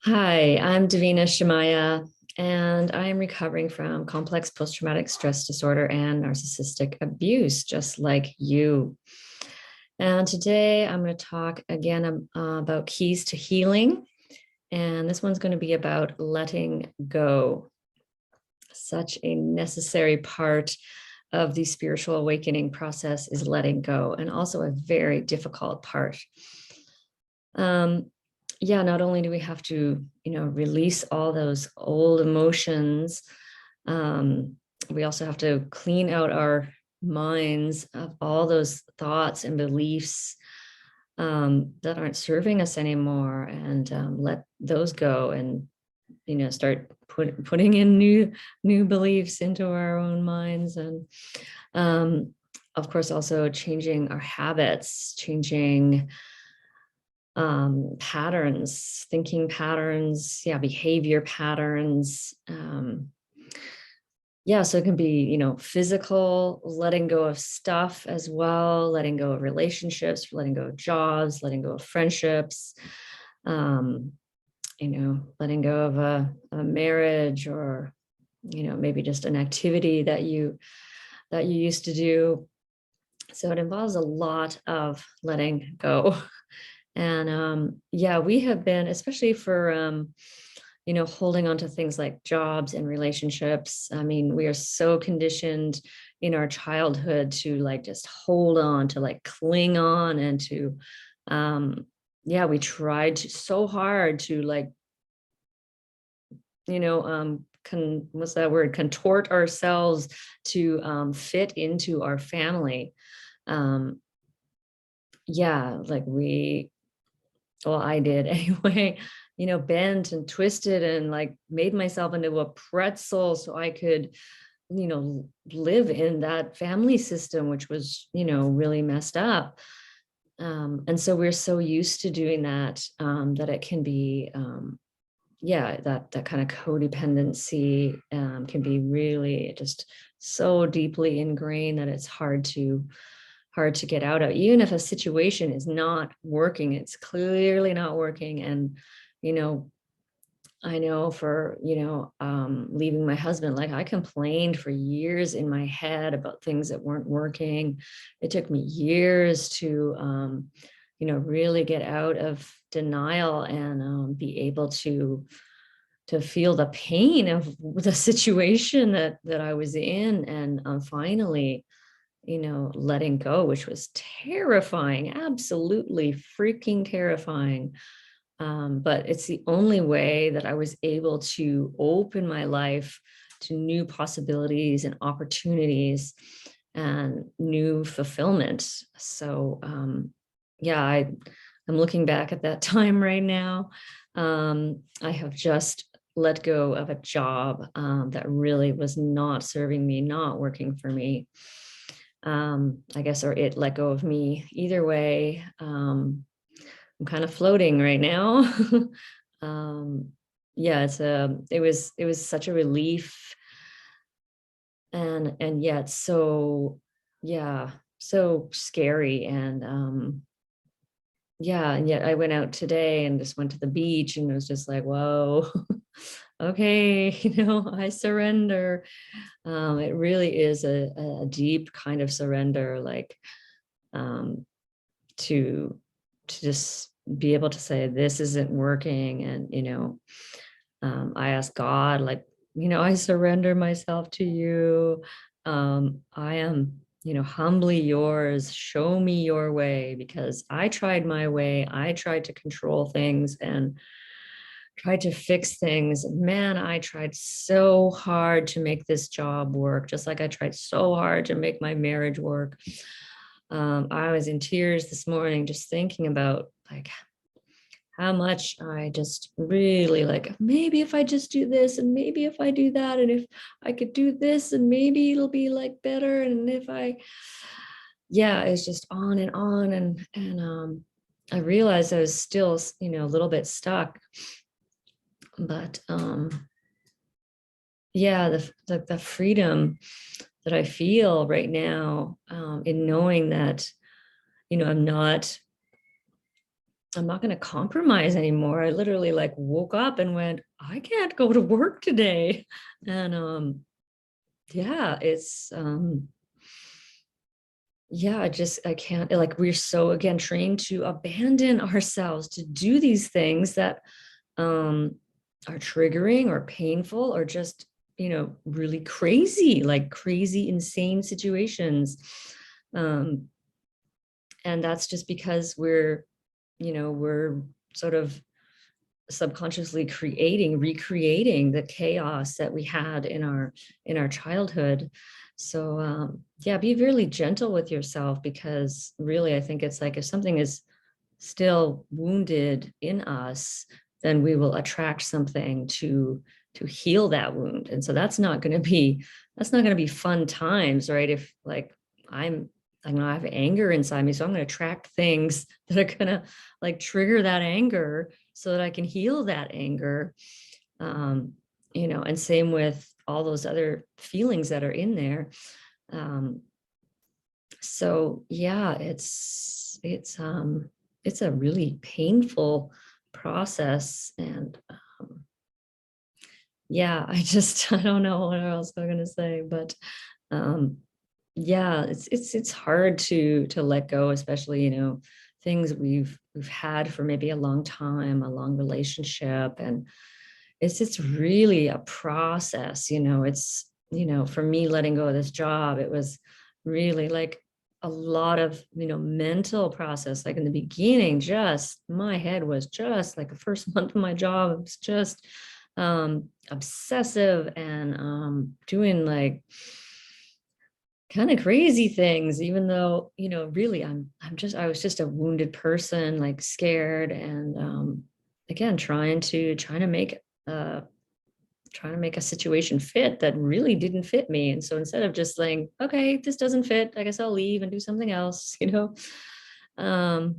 Hi, I'm Davina Shemaya, and I am recovering from complex post-traumatic stress disorder and narcissistic abuse, just like you. And today I'm going to talk again about keys to healing. And this one's going to be about letting go. Such a necessary part of the spiritual awakening process is letting go, and also a very difficult part. Yeah, not only do we have to, release all those old emotions, we also have to clean out our minds of all those thoughts and beliefs that aren't serving us anymore, and let those go, and start putting in new beliefs into our own minds, and of course also changing our habits, changing patterns, thinking patterns, behavior patterns. So it can be, physical, letting go of stuff as well, letting go of relationships, letting go of jobs, letting go of friendships, letting go of a marriage, or, maybe just an activity that you used to do. So it involves a lot of letting go. And we have been, especially for, holding on to things like jobs and relationships. I mean, we are so conditioned in our childhood to like just hold on, to like cling on, and to, we tried so hard to like, what's that word? Contort ourselves to fit into our family. Well, I did anyway, bent and twisted and like made myself into a pretzel so I could, live in that family system, which was, really messed up. And so we're so used to doing that, that it can be, that kind of codependency can be really just so deeply ingrained that it's hard to get out of. Even if a situation is not working, it's clearly not working. And, I know for, leaving my husband, like I complained for years in my head about things that weren't working. It took me years to, really get out of denial and be able to feel the pain of the situation that I was in. And finally, letting go, which was terrifying, absolutely freaking terrifying. But it's the only way that I was able to open my life to new possibilities and opportunities and new fulfillment. So, I'm looking back at that time right now. I have just let go of a job that really was not serving me, not working for me. I guess, or it let go of me. Either way, I'm kind of floating right now. It was such a relief, and yet so, so scary. And yet I went out today and just went to the beach, and it was just like, whoa, okay, I surrender. It really is a deep kind of surrender, like to just be able to say, this isn't working. And, I ask God, like, I surrender myself to you. I am, humbly yours. Show me your way, because I tried my way. I tried to control things and tried to fix things. Man, I tried so hard to make this job work, just like I tried so hard to make my marriage work. I was in tears this morning just thinking about like how much I just really like, maybe if I just do this, and maybe if I do that, and if I could do this, and maybe it'll be like better. And if it's just on and on. And I realized I was still, a little bit stuck. But the freedom that I feel right now, in knowing that, I'm not I'm not going to compromise anymore. I literally like woke up and went, I can't go to work today. And yeah, it's yeah, I can't, like, we're so, again, trained to abandon ourselves to do these things that um are triggering or painful or just, really crazy, like crazy, insane situations. Um, and that's just because we're sort of subconsciously recreating the chaos that we had in our childhood. So yeah, be really gentle with yourself, because really I think it's like, if something is still wounded in us, then we will attract something to heal that wound. And so that's not going to be fun times, right? If like I'm I'm gonna have anger inside me, so I'm going to attract things that are going to like trigger that anger so that I can heal that anger. um and same with all those other feelings that are in there. um so yeah, it's a really painful process. And yeah, I don't know what else I'm gonna say, but um yeah, it's hard to let go, especially, things we've had for maybe a long time, a long relationship. And it's really a process. It's, for me, letting go of this job, it was really like a lot of, mental process. Like in the beginning, just my head was just like, the first month of my job, it was just obsessive and doing like kind of crazy things, even though, really I was just a wounded person, like scared. And again, uh trying to make a situation fit that really didn't fit me. And so instead of just saying, okay, this doesn't fit, I guess I'll leave and do something else, um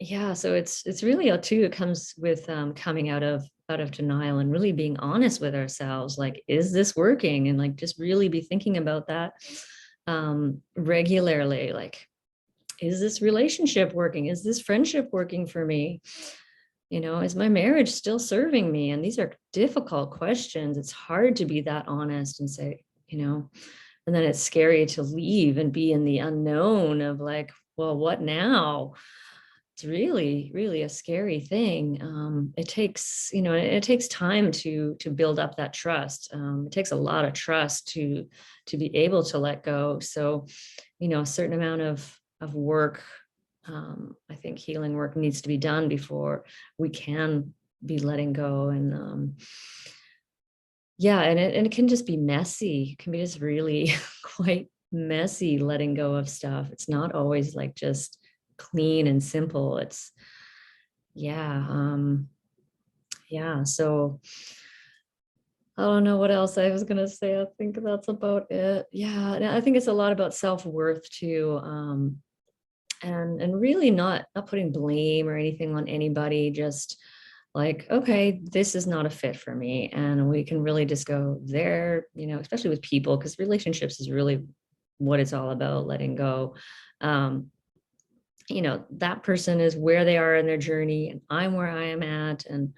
yeah, so it's really too, it comes with coming out of denial and really being honest with ourselves, like, is this working? And like, just really be thinking about that regularly. Like, is this relationship working? Is this friendship working for me? Is my marriage still serving me? And these are difficult questions. It's hard to be that honest and say, and then it's scary to leave and be in the unknown of like, well, what now? It's really, really a scary thing. It takes time to build up that trust. It takes a lot of trust to be able to let go. So, a certain amount of work, I think healing work needs to be done before we can be letting go. And yeah, and it can just be messy. It can be just really quite messy letting go of stuff. It's not always like just clean and simple. It's yeah, yeah. So I don't know what else I was gonna say. I think that's about it. Yeah, and I think it's a lot about self-worth too. And really not putting blame or anything on anybody, just like, okay, this is not a fit for me. And we can really just go there, especially with people, because relationships is really what it's all about, letting go. um that person is where they are in their journey and I'm where I am at, and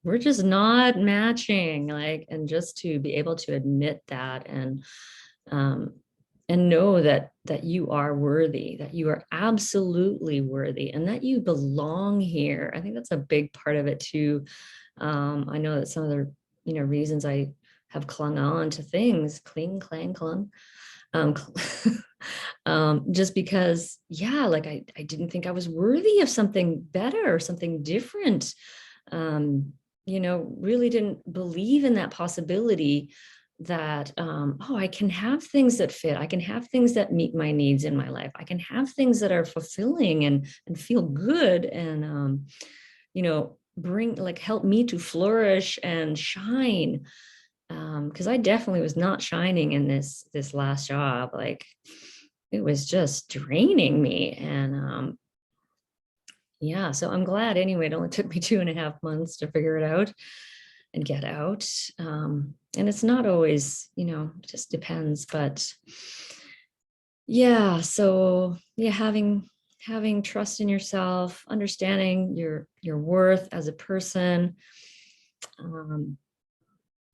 we're just not matching, like, and just to be able to admit that, um and know that you are worthy, that you are absolutely worthy, and that you belong here. I think that's a big part of it too. I know that some of the, reasons I have clung on to things, cling clang clung, um, just because, yeah, like I didn't think I was worthy of something better or something different. Really didn't believe in that possibility that, oh, I can have things that fit. I can have things that meet my needs in my life. I can have things that are fulfilling and feel good and, bring, like, help me to flourish and shine. Because I definitely was not shining in this last job. Like, it was just draining me. And yeah, so I'm glad anyway. It only took me 2.5 months to figure it out and get out. And it's not always, it just depends. But yeah, so yeah, having trust in yourself, understanding your worth as a person, um,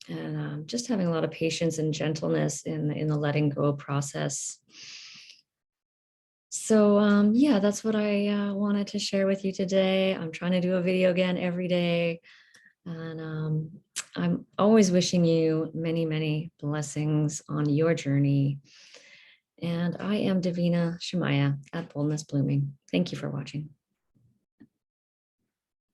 and just having a lot of patience and gentleness in the letting go process. So yeah, that's what I wanted to share with you today. I'm trying to do a video again every day. And I'm always wishing you many, many blessings on your journey. And I am Davina Shemaya at Boldness Blooming. Thank you for watching.